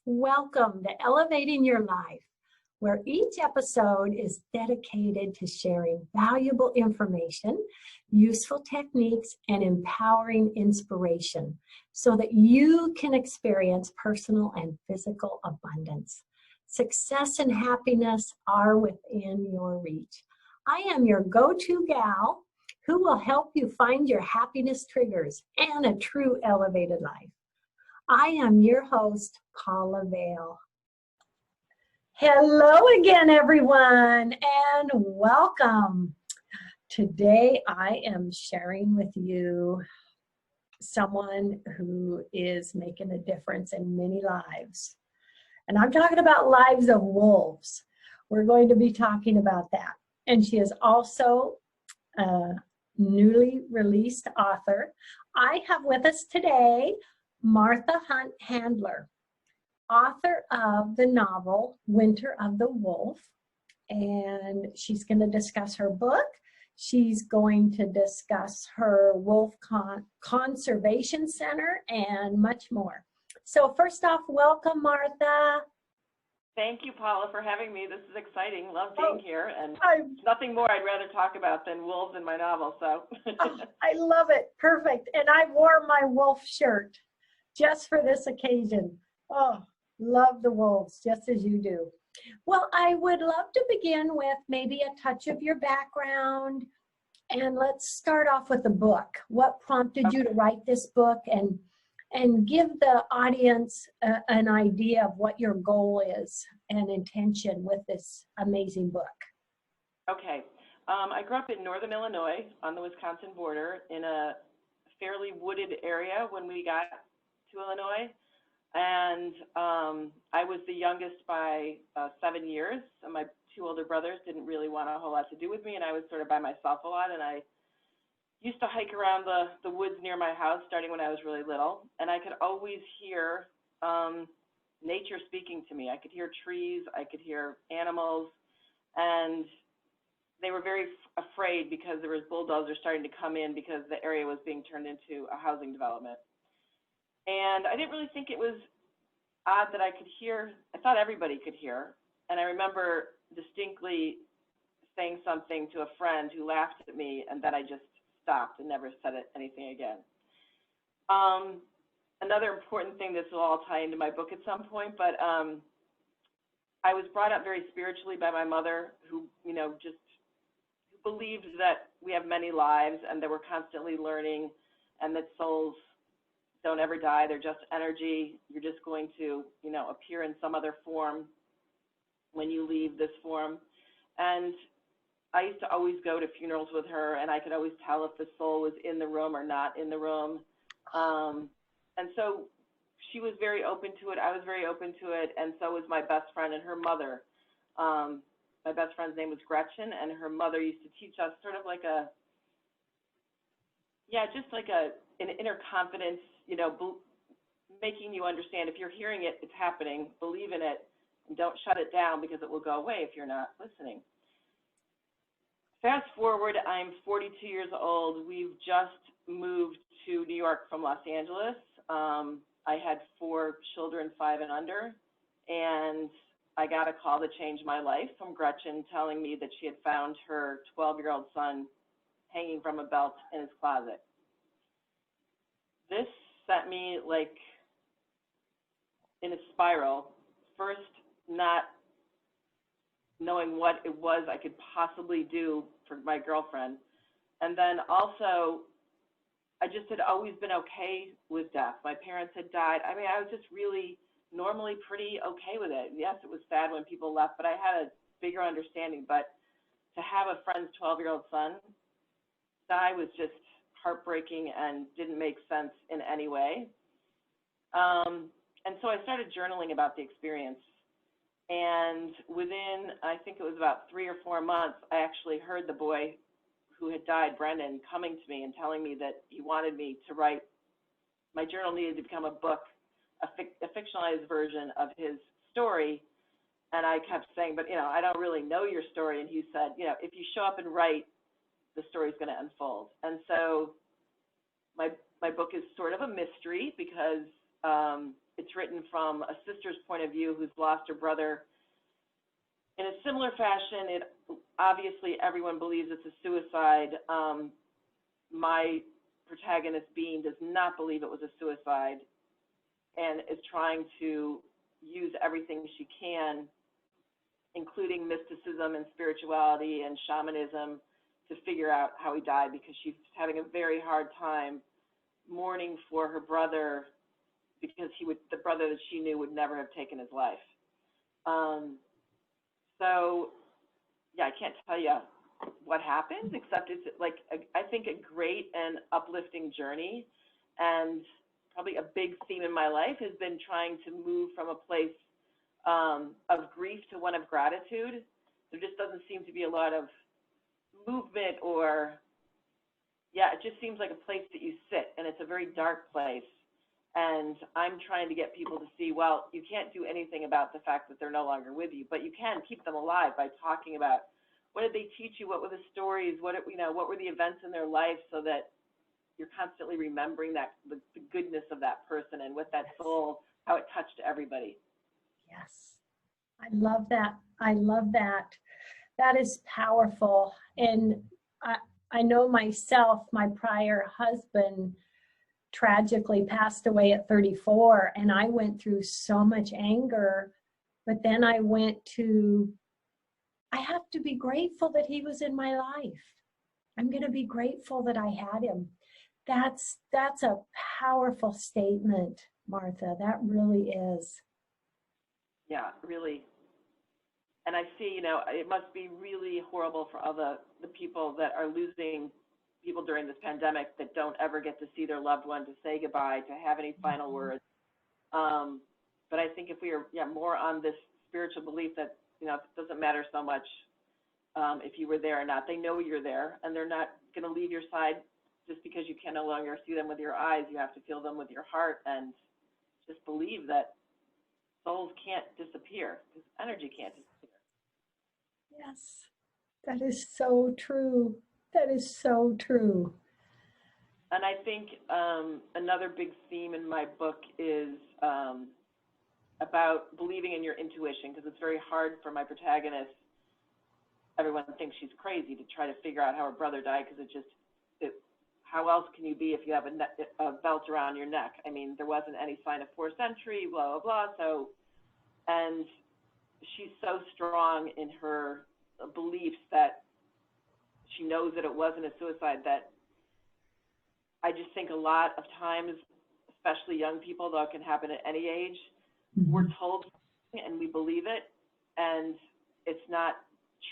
Welcome to Elevating Your Life, where each episode is dedicated to sharing valuable information, useful techniques, and empowering inspiration so that you can experience personal and physical abundance. Success and happiness are within your reach. I am your go-to gal who will help you find your happiness triggers and a true elevated life. I am your host, Paula Vail. Hello again, everyone, and welcome. Today, I am sharing with you someone who is making a difference in many lives. And I'm talking about lives of wolves. We're going to be talking about that. And she is also a newly released author. I have with us today Martha Hunt Handler, author of the novel Winter of the Wolf, and she's going to discuss her book. She's going to discuss her wolf conservation center and much more. So first off, welcome, Martha. Thank you, Paula, for having me. This is exciting. Love being here, and nothing more I'd rather talk about than wolves in my novel. So I love it. Perfect. And I wore my wolf shirt just for this occasion. Oh, love the wolves, just as you do. Well, I would love to begin with maybe a touch of your background. And let's start off with the book. What prompted you to write this book, and give the audience an idea of what your goal is and intention with this amazing book? Okay. I grew up in northern Illinois on the Wisconsin border in a fairly wooded area when we got to Illinois, and I was the youngest by 7 years, and my two older brothers didn't really want a whole lot to do with me, and I was sort of by myself a lot, and I used to hike around the woods near my house starting when I was really little, and I could always hear nature speaking to me. I could hear trees, I could hear animals, and they were very afraid because there was bulldozers starting to come in because the area was being turned into a housing development. And I didn't really think it was odd that I could hear. I thought everybody could hear. And I remember distinctly saying something to a friend who laughed at me, and then I just stopped and never said anything again. Another important thing, this will all tie into my book at some point, but I was brought up very spiritually by my mother, who, just believed that we have many lives and that we're constantly learning, and that souls don't ever die. They're just energy. You're just going to, appear in some other form when you leave this form. And I used to always go to funerals with her, and I could always tell if the soul was in the room or not in the room. And so she was very open to it. I was very open to it, and so was my best friend and her mother. My best friend's name was Gretchen, and her mother used to teach us sort of like an inner confidence, making you understand if you're hearing it, it's happening, believe in it, and don't shut it down because it will go away if you're not listening. Fast forward, I'm 42 years old. We've just moved to New York from Los Angeles. I had 4 children, 5 and under, and I got a call to change my life from Gretchen telling me that she had found her 12-year-old son hanging from a belt in his closet. This sent me like in a spiral, first not knowing what it was I could possibly do for my girlfriend, and then also I just had always been okay with death. My parents had died. I mean, I was just really normally pretty okay with it. Yes, it was sad when people left, but I had a bigger understanding. But to have a friend's 12-year-old son die was just heartbreaking and didn't make sense in any way. And so I started journaling about the experience. And within, I think it was about 3 or 4 months, I actually heard the boy who had died, Brendan, coming to me and telling me that he wanted me to write. My journal needed to become a book, a fictionalized version of his story. And I kept saying, but, I don't really know your story. And he said, if you show up and write, the story's going to unfold. And so my book is sort of a mystery because it's written from a sister's point of view who's lost her brother in a similar fashion. Obviously everyone believes it's a suicide. My protagonist, Bean, does not believe it was a suicide and is trying to use everything she can, including mysticism and spirituality and shamanism, to figure out how he died, because she's having a very hard time mourning for her brother, because the brother that she knew would never have taken his life. So yeah, I can't tell you what happens, except it's like, I think, a great and uplifting journey. And probably a big theme in my life has been trying to move from a place of grief to one of gratitude. There just doesn't seem to be a lot of movement, or, yeah, it just seems like a place that you sit, and it's a very dark place. And I'm trying to get people to see, well, you can't do anything about the fact that they're no longer with you, but you can keep them alive by talking about, what did they teach you? What were the stories? What were the events in their life, so that you're constantly remembering that the goodness of that person and with that soul, how it touched everybody. Yes, I love that. I love that. That is powerful. And I know myself, my prior husband tragically passed away at 34, and I went through so much anger, but then I have to be grateful that he was in my life. I'm going to be grateful that I had him. That's a powerful statement, Martha. That really is. Yeah, really. And I see, it must be really horrible for all the people that are losing people during this pandemic, that don't ever get to see their loved one, to say goodbye, to have any final words. But I think if we are more on this spiritual belief that, it doesn't matter so much if you were there or not. They know you're there, and they're not going to leave your side just because you can no longer see them with your eyes. You have to feel them with your heart, and just believe that souls can't disappear, because energy can't disappear. Yes, that is so true. That is so true. And I think another big theme in my book is about believing in your intuition, because it's very hard for my protagonist. Everyone thinks she's crazy to try to figure out how her brother died, because how else can you be if you have a belt around your neck? I mean, there wasn't any sign of forced entry, blah, blah, blah. So, and she's so strong in her beliefs that she knows that it wasn't a suicide, that I just think a lot of times, especially young people, though it can happen at any age, we're told something and we believe it, and it's not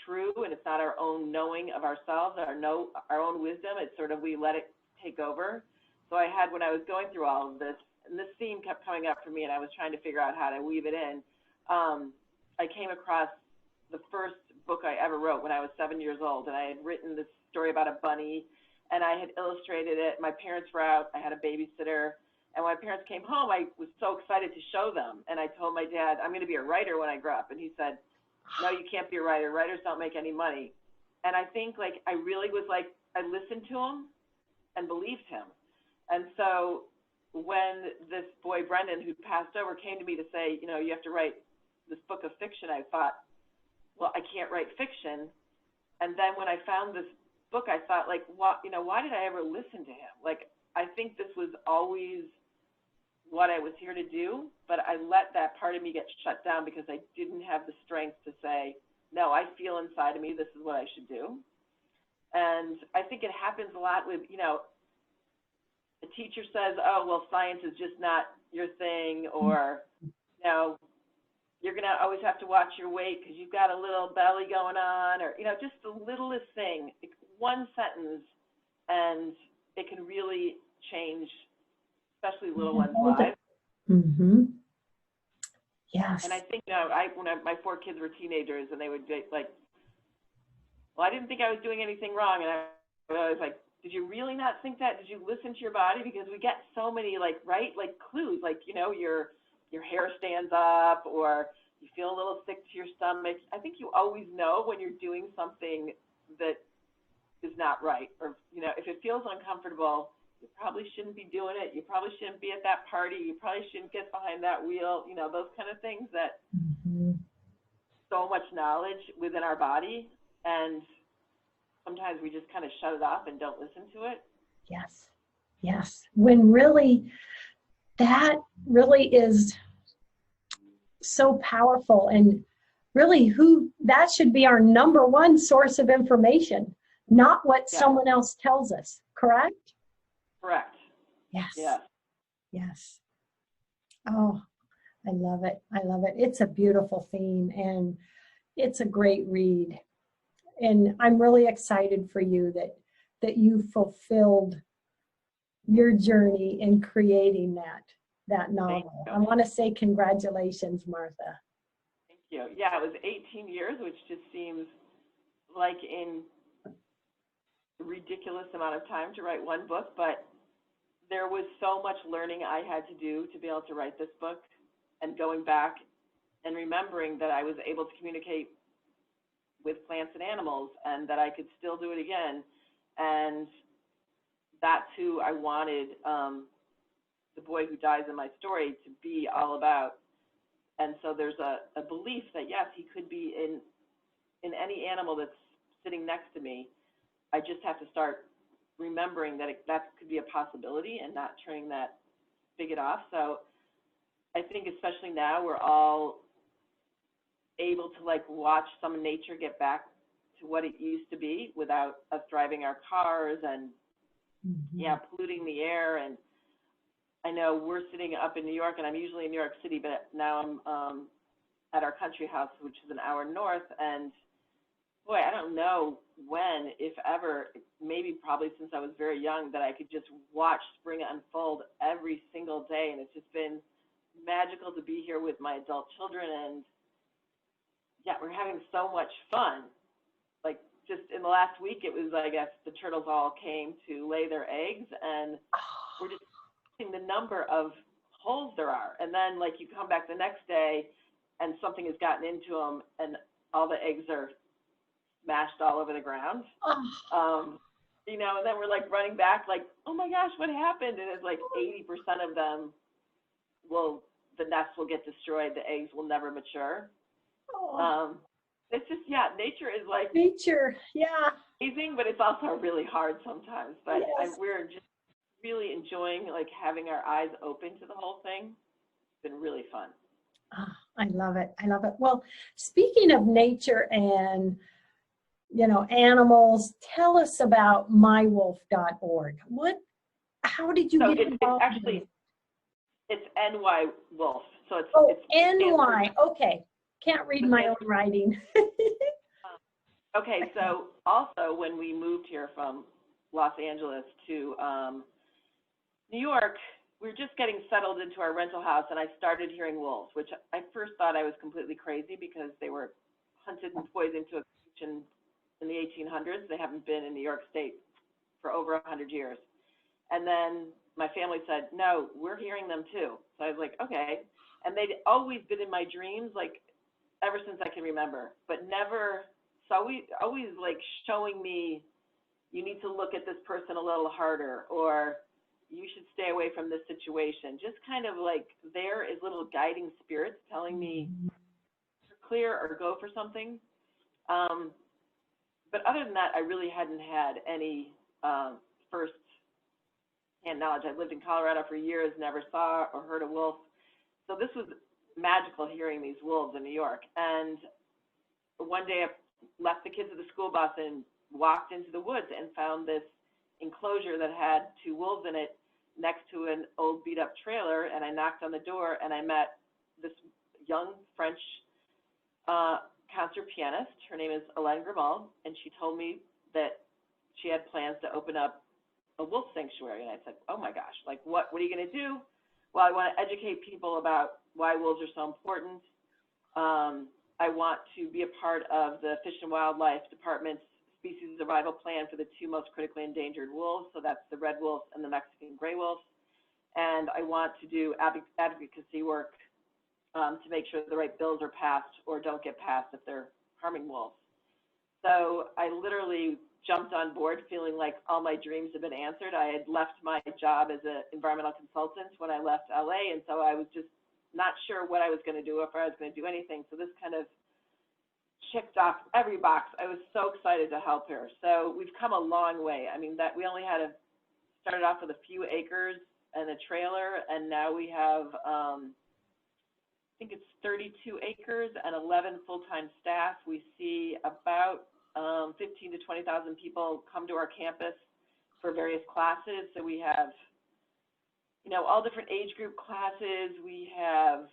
true, and it's not our own knowing of ourselves, our own wisdom. It's sort of, we let it take over. So when I was going through all of this, and this theme kept coming up for me, and I was trying to figure out how to weave it in, I came across the first book I ever wrote when I was 7 years old, and I had written this story about a bunny, and I had illustrated it. My parents were out. I had a babysitter. And when my parents came home, I was so excited to show them. And I told my dad, I'm going to be a writer when I grow up. And he said, no, you can't be a writer. Writers don't make any money. And I think, I really was I listened to him and believed him. And so when this boy, Brendan, who passed over, came to me to say, you have to write this book of fiction, I thought, well, I can't write fiction. And then when I found this book, I thought, why did I ever listen to him? I think this was always what I was here to do, but I let that part of me get shut down because I didn't have the strength to say, no, I feel inside of me, this is what I should do. And I think it happens a lot with, a teacher says, oh, well, science is just not your thing, or, you're going to always have to watch your weight because you've got a little belly going on, or, just the littlest thing, one sentence, and it can really change, especially little ones' lives. Mm-hmm. Yes. And I think, when my 4 kids were teenagers, and they would be well, I didn't think I was doing anything wrong. And I was like, did you really not think that? Did you listen to your body? Because we get so many, clues, your hair stands up, or you feel a little sick to your stomach. I think you always know when you're doing something that is not right, or, if it feels uncomfortable, you probably shouldn't be doing it. You probably shouldn't be at that party. You probably shouldn't get behind that wheel. You know, those kind of things that so much knowledge within our body, and sometimes we just kind of shut it off and don't listen to it. Yes. Yes. When really, that really is so powerful, and really that should be our number one source of information, not what someone else tells us. Correct? Correct. Yes. Yes. Yes. Oh, I love it. I love it. It's a beautiful theme, and it's a great read. And I'm really excited for you that you fulfilled your journey in creating that novel. I want to say congratulations, Martha. Thank you. Yeah, it was 18 years, which just seems like a ridiculous amount of time to write one book, but there was so much learning I had to do to be able to write this book, and going back and remembering that I was able to communicate with plants and animals, and that I could still do it again. And that's who I wanted the boy who dies in my story to be all about. And so there's a belief that, yes, he could be in any animal that's sitting next to me. I just have to start remembering that that could be a possibility and not turning that spigot off. So I think especially now we're all able to like watch some nature get back to what it used to be without us driving our cars and polluting the air. And I know we're sitting up in New York, and I'm usually in New York City, but now I'm at our country house, which is an hour north. And boy, I don't know when, if ever, maybe probably since I was very young, that I could just watch spring unfold every single day. And it's just been magical to be here with my adult children. And yeah, we're having so much fun. Like just in the last week, it was, I guess, the turtles all came to lay their eggs, and we're just seeing the number of holes there are. And then like you come back the next day and something has gotten into them and all the eggs are smashed all over the ground. You know, and then we're like running back like, oh my gosh, what happened? And it's like 80% of them the nest will get destroyed. The eggs will never mature. It's just, nature is like amazing, but it's also really hard sometimes. But we're just really enjoying like having our eyes open to the whole thing. It's been really fun. Oh, I love it. I love it. Well, speaking of nature and, you know, animals, tell us about mywolf.org. How did you get involved? It's NY Wolf. So it's NY. Okay. Can't read my own writing. Okay. So also when we moved here from Los Angeles to New York, we were just getting settled into our rental house, and I started hearing wolves, which I first thought I was completely crazy because they were hunted and poisoned to extinction in the 1800s. They haven't been in New York State for over 100 years. And then my family said, no, we're hearing them too. So I was like, okay. And they'd always been in my dreams, like ever since I can remember, but never, so always like showing me, you need to look at this person a little harder, or you should stay away from this situation. Just kind of like there is little guiding spirits telling me to clear or go for something. But other than that, I really hadn't had any first-hand knowledge. I lived in Colorado for years, never saw or heard a wolf. So this was magical hearing these wolves in New York. And one day I left the kids at the school bus and walked into the woods and found this enclosure that had 2 wolves in it next to an old beat up trailer. And I knocked on the door and I met this young French concert pianist. Her name is Hélène Grimaud, and she told me that she had plans to open up a wolf sanctuary. And I said, oh my gosh, like what are you going to do? Well, I want to educate people about why wolves are so important. I want to be a part of the Fish and Wildlife Department's species survival plan for the 2 most critically endangered wolves. So that's the red wolf and the Mexican gray wolf. And I want to do advocacy work to make sure the right bills are passed or don't get passed if they're harming wolves. So I literally jumped on board feeling like all my dreams have been answered. I had left my job as an environmental consultant when I left LA, and so I was just not sure what I was going to do, if I was going to do anything. So this kind of checked off every box. I was so excited to help her. So we've come a long way. I mean, that we only had started off with a few acres and a trailer, and now we have, I think it's 32 acres and 11 full-time staff. We see about 15 to 20,000 people come to our campus for various classes. So we have, all different age group classes. We have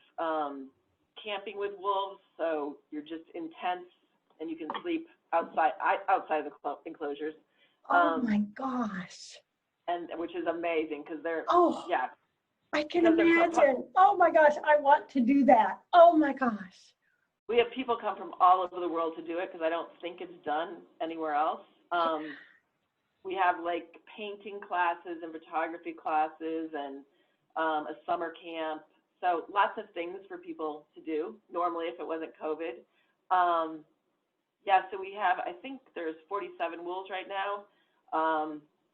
camping with wolves, so you're just in tents and you can sleep outside the enclosures. Oh my gosh. And which is amazing because they're, yeah. I can imagine. Oh my gosh, I want to do that. Oh my gosh. We have people come from all over the world to do it because I don't think it's done anywhere else. We have like painting classes and photography classes and a summer camp. So lots of things for people to do normally if it wasn't COVID. So we have, I think there's 47 wolves right now.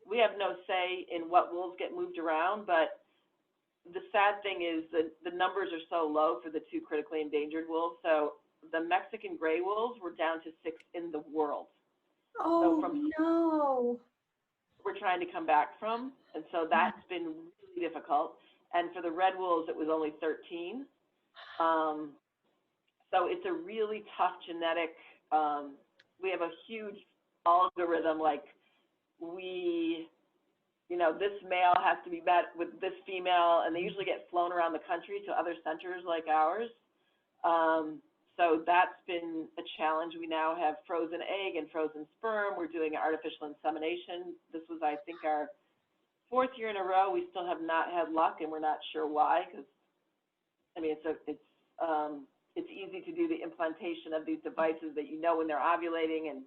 We have no say in what wolves get moved around, but the sad thing is that the numbers are so low for the 2 critically endangered wolves. So the Mexican gray wolves were down to 6 in the world. Oh, so no. We're trying to come back from, and so that's been really difficult. And for the red wolves, it was only 13. So it's a really tough genetic, we have a huge algorithm, like this male has to be met with this female, and they usually get flown around the country to other centers like ours. So that's been a challenge. We now have frozen egg and frozen sperm. We're doing artificial insemination. This was, I think, our 4th year in a row. We still have not had luck, and we're not sure why. Because I mean, it's easy to do the implantation of these devices that when they're ovulating and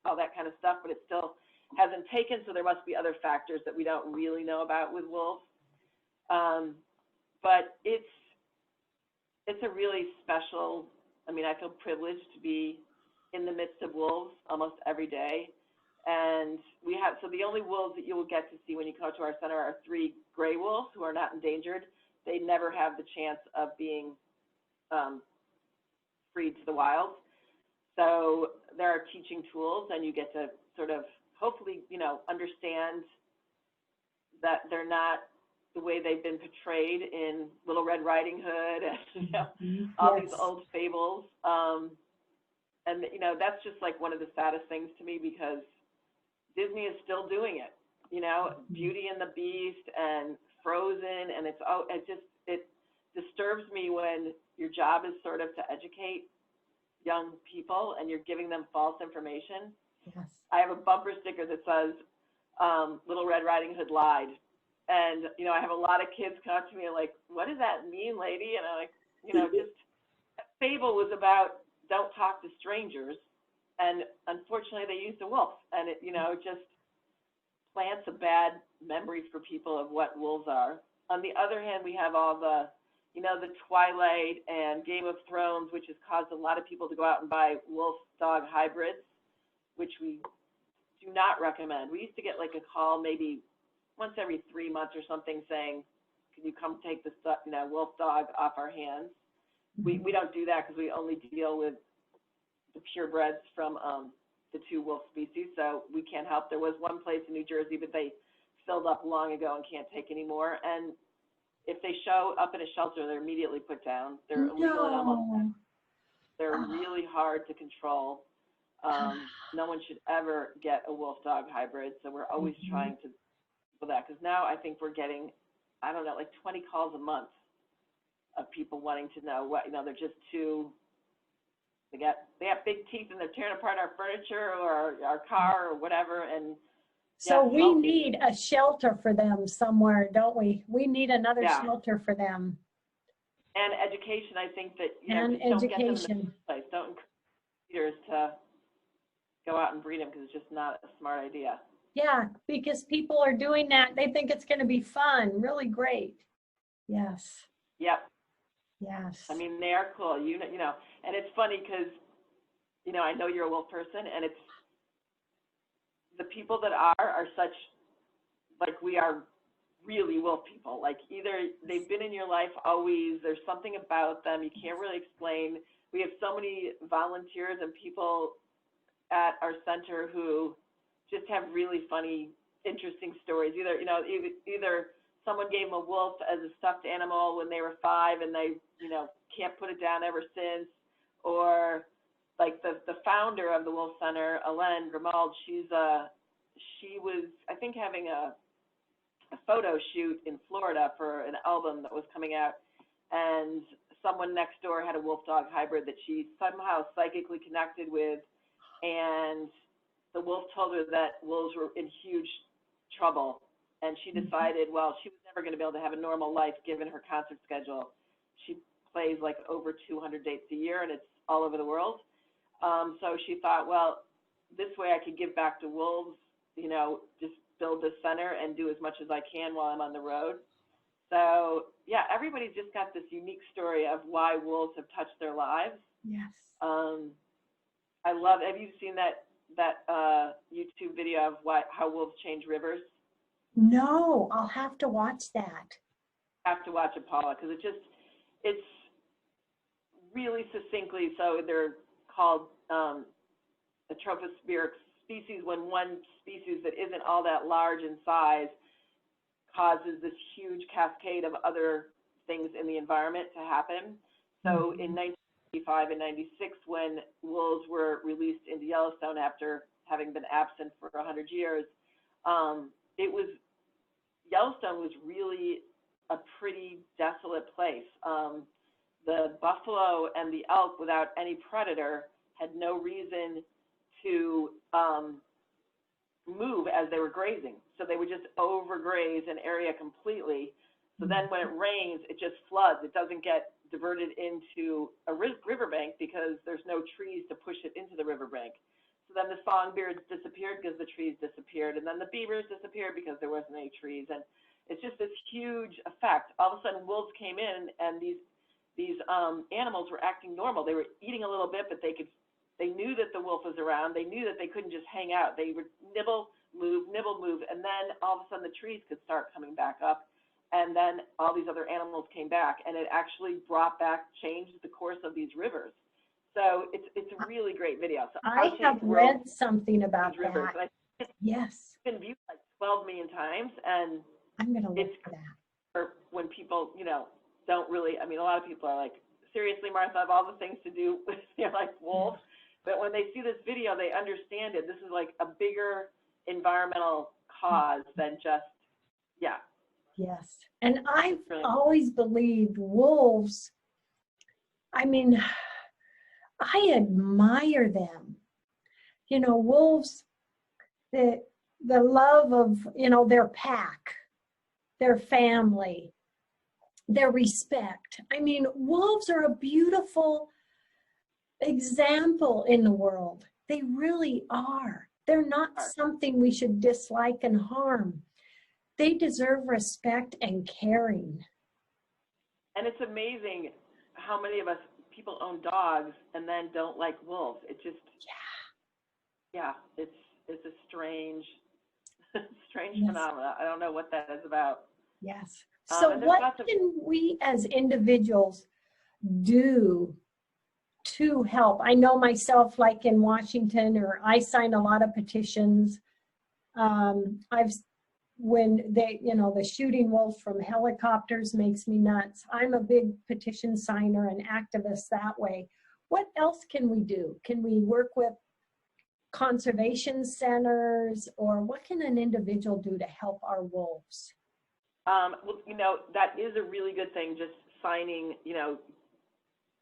all that kind of stuff, but it still hasn't taken. So there must be other factors that we don't really know about with wolves. But it's a really special. I mean, I feel privileged to be in the midst of wolves almost every day. And so the only wolves that you will get to see when you come to our center are 3 gray wolves who are not endangered. They never have the chance of being freed to the wild. So there are teaching tools, and you get to sort of hopefully, understand that they're not the way they've been portrayed in Little Red Riding Hood and all these old fables. And that's just like one of the saddest things to me, because Disney is still doing it. Beauty and the Beast and Frozen, and it disturbs me when your job is sort of to educate young people and you're giving them false information. Yes. I have a bumper sticker that says, Little Red Riding Hood lied. And, I have a lot of kids come up to me like, what does that mean, lady? And I'm like, just that fable was about don't talk to strangers. And unfortunately, they used a wolf. And it, just plants a bad memory for people of what wolves are. On the other hand, we have all the, the Twilight and Game of Thrones, which has caused a lot of people to go out and buy wolf-dog hybrids, which we do not recommend. We used to get like a call maybe once every 3 months or something saying, can you come take this wolf dog off our hands? We don't do that because we only deal with the purebreds from the 2 wolf species, so we can't help. There was one place in New Jersey, but they filled up long ago and can't take anymore. And if they show up in a shelter, they're immediately put down. They're illegal and almost. They're really hard to control. No one should ever get a wolf dog hybrid, so we're always trying to for that, because now I think we're getting, I don't know, like 20 calls a month of people wanting to know what, they're just too, they have big teeth and they're tearing apart our furniture or our car or whatever. And so we need a shelter for them somewhere, don't we? We need another shelter for them. And education, I think that, and don't education. Get them in the first place. Don't encourage breeders to go out and breed them, because it's just not a smart idea. Yeah, because people are doing that. They think it's going to be fun, really great. Yes. Yep. Yes. I mean, they are cool, and it's funny because, I know you're a wolf person, and it's, the people that are such, like, we are really wolf people. Like, either they've been in your life always, there's something about them you can't really explain. We have so many volunteers and people at our center who just have really funny, interesting stories. Either someone gave them a wolf as a stuffed animal when they were 5 and they, can't put it down ever since, or like the founder of the Wolf Center, Ellen Grimald, she was, I think, having a photo shoot in Florida for an album that was coming out, and someone next door had a wolf dog hybrid that she somehow psychically connected with, and the wolf told her that wolves were in huge trouble, and she decided, well, she was never going to be able to have a normal life given her concert schedule. She plays like over 200 dates a year, and it's all over the world. So she thought, well, this way I could give back to wolves, just build this center and do as much as I can while I'm on the road. So yeah, everybody's just got this unique story of why wolves have touched their lives. Yes. I love, have you seen that YouTube video of how wolves change rivers? No, I'll have to watch that. Have to watch it, Paula, because it's really succinctly, so they're called a tropospheric species when one species that isn't all that large in size causes this huge cascade of other things in the environment to happen. So in 1995 and 96, when wolves were released into Yellowstone after having been absent for 100 years, Yellowstone was really a pretty desolate place. The buffalo and the elk, without any predator, had no reason to move as they were grazing. So they would just overgraze an area completely. So then when it rains, it just floods. It doesn't get diverted into a riverbank because there's no trees to push it into the riverbank. So then the songbirds disappeared because the trees disappeared, and then the beavers disappeared because there wasn't any trees. And it's just this huge effect. All of a sudden, wolves came in, and these animals were acting normal. They were eating a little bit, but they knew that the wolf was around. They knew that they couldn't just hang out. They would nibble, move, and then all of a sudden the trees could start coming back up, and then all these other animals came back, and it actually changed the course of these rivers. So it's a really great video. So I have read something about rivers. that. Yes. It's been viewed like 12 million times, and I'm going to look for that. Or when people, don't really, a lot of people are like, seriously, Martha, I have all the things to do with, like wolves. But when they see this video, they understand it. This is like a bigger environmental cause than just, Yes. And I've always believed wolves, I admire them. Wolves, the love of, their pack, their family, their respect. Wolves are a beautiful example in the world. They really are. They're not something we should dislike and harm. They deserve respect and caring. And it's amazing how many of us people own dogs and then don't like wolves. It just, it's a strange phenomenon. I don't know what that is about. Yes. So what can we as individuals do to help? I know myself, like in Washington, or I sign a lot of petitions. When they, the shooting wolves from helicopters makes me nuts. I'm a big petition signer and activist that way. What else can we do? Can we work with conservation centers, or what can an individual do to help our wolves? That is a really good thing, just signing,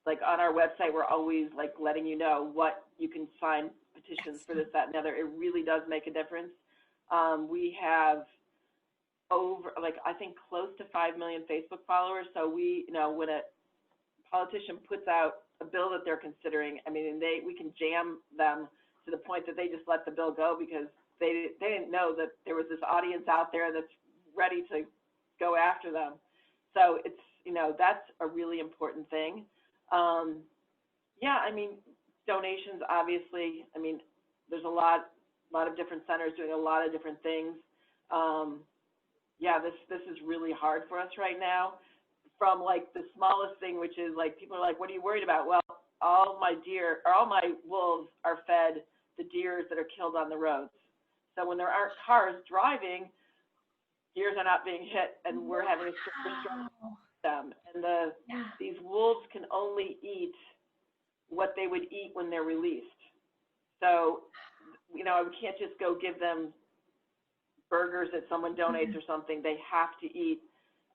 like on our website, we're always like letting you know what you can sign petitions for this, that, and the other. It really does make a difference. We have I think close to 5 million Facebook followers. So we, when a politician puts out a bill that they're considering, we can jam them to the point that they just let the bill go because they didn't know that there was this audience out there that's ready to go after them. So it's, that's a really important thing. Donations, obviously, there's a lot a lot of different centers doing a lot of different things. Yeah, this is really hard for us right now. From like the smallest thing, which is like people are like, what are you worried about? Well, all my wolves are fed the deers that are killed on the roads. So when there aren't cars driving, deers are not being hit, and we're having a strong them. And these wolves can only eat what they would eat when they're released. So, we can't just go give them burgers that someone donates or something. They have to eat.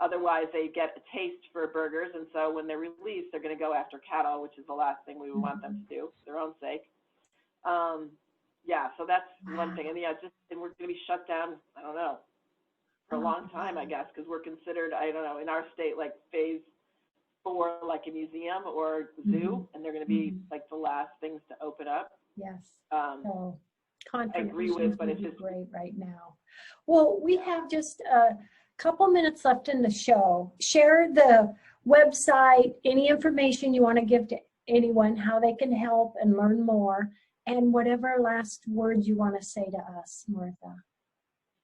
Otherwise, they get a taste for burgers. And so when they're released, they're going to go after cattle, which is the last thing we would want them to do for their own sake. Yeah, so that's one thing. And and we're going to be shut down, I don't know, for a long time, I guess, because we're considered, I don't know, in our state, like phase 4, like a museum or zoo, and they're going to be like the last things to open up. Yes. So I agree with, but it's just great right now. Well, we have just a couple minutes left in the show. Share the website, any information you want to give to anyone, how they can help and learn more, and whatever last words you want to say to us, Martha.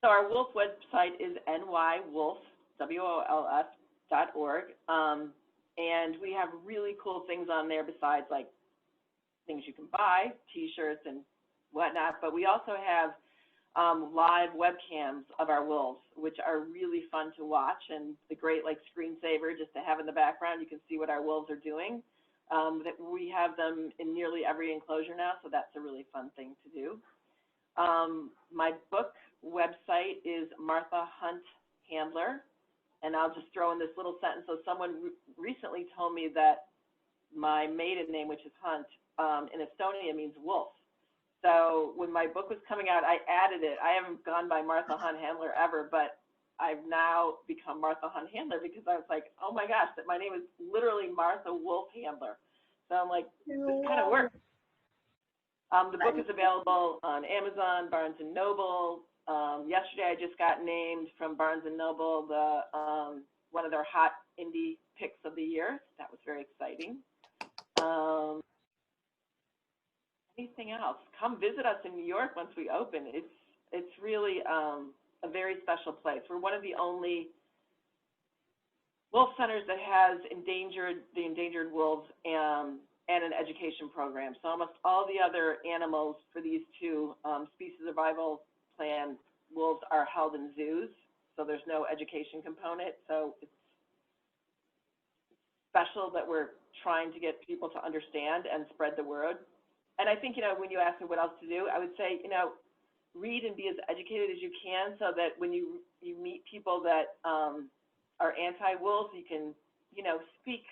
So our Wolf website is nywolf, WOLF.org. And we have really cool things on there besides like things you can buy, t-shirts and whatnot. But we also have live webcams of our wolves, which are really fun to watch, and the great like screensaver just to have in the background. You can see what our wolves are doing. That we have them in nearly every enclosure now, so that's a really fun thing to do. My book website is Martha Hunt Handler, and I'll just throw in this little sentence. So someone recently told me that my maiden name, which is Hunt, in Estonia means wolf. So when my book was coming out, I added it. I haven't gone by Martha Hunt Handler ever, but I've now become Martha Hunt Handler because I was like, oh my gosh, that my name is literally Martha Wolf Handler. So I'm like, this kind of works. The book is available on Amazon, Barnes & Noble. Yesterday I just got named from Barnes & Noble one of their hot indie picks of the year. That was very exciting. Anything else? Come visit us in New York once we open. It's really a very special place. We're one of the only wolf centers that has the endangered wolves and an education program. So almost all the other animals for these two species survival plan wolves are held in zoos. So there's no education component. So it's special that we're trying to get people to understand and spread the word. And I think, when you ask me what else to do, I would say, read and be as educated as you can so that when you meet people that are anti-wolves, you can, speak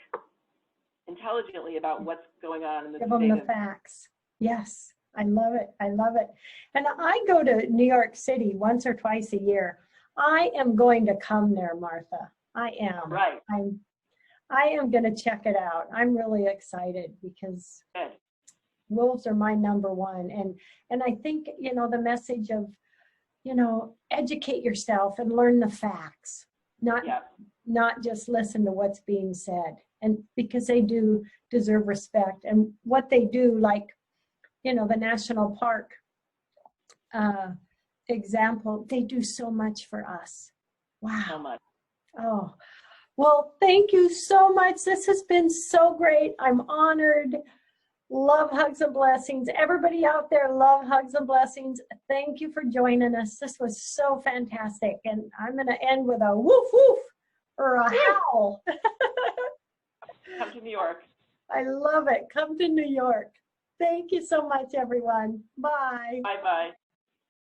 intelligently about what's going on in the state. Give them the facts. Yes, I love it. I love it. And I go to New York City once or twice a year. I am going to come there, Martha. I am. Right. I am going to check it out. I'm really excited because Good. Wolves are my number one. And I think, the message of, educate yourself and learn the facts, not just listen to what's being said. And because they do deserve respect, and what they do, like, the national park example, they do so much for us. Wow. So much. Oh, well, thank you so much. This has been so great. I'm honored. Love, hugs, and blessings. Everybody out there, love, hugs, and blessings. Thank you for joining us. This was so fantastic. And I'm going to end with a woof, woof, or a howl. Come to New York. I love it. Come to New York. Thank you so much, everyone. Bye. Bye-bye.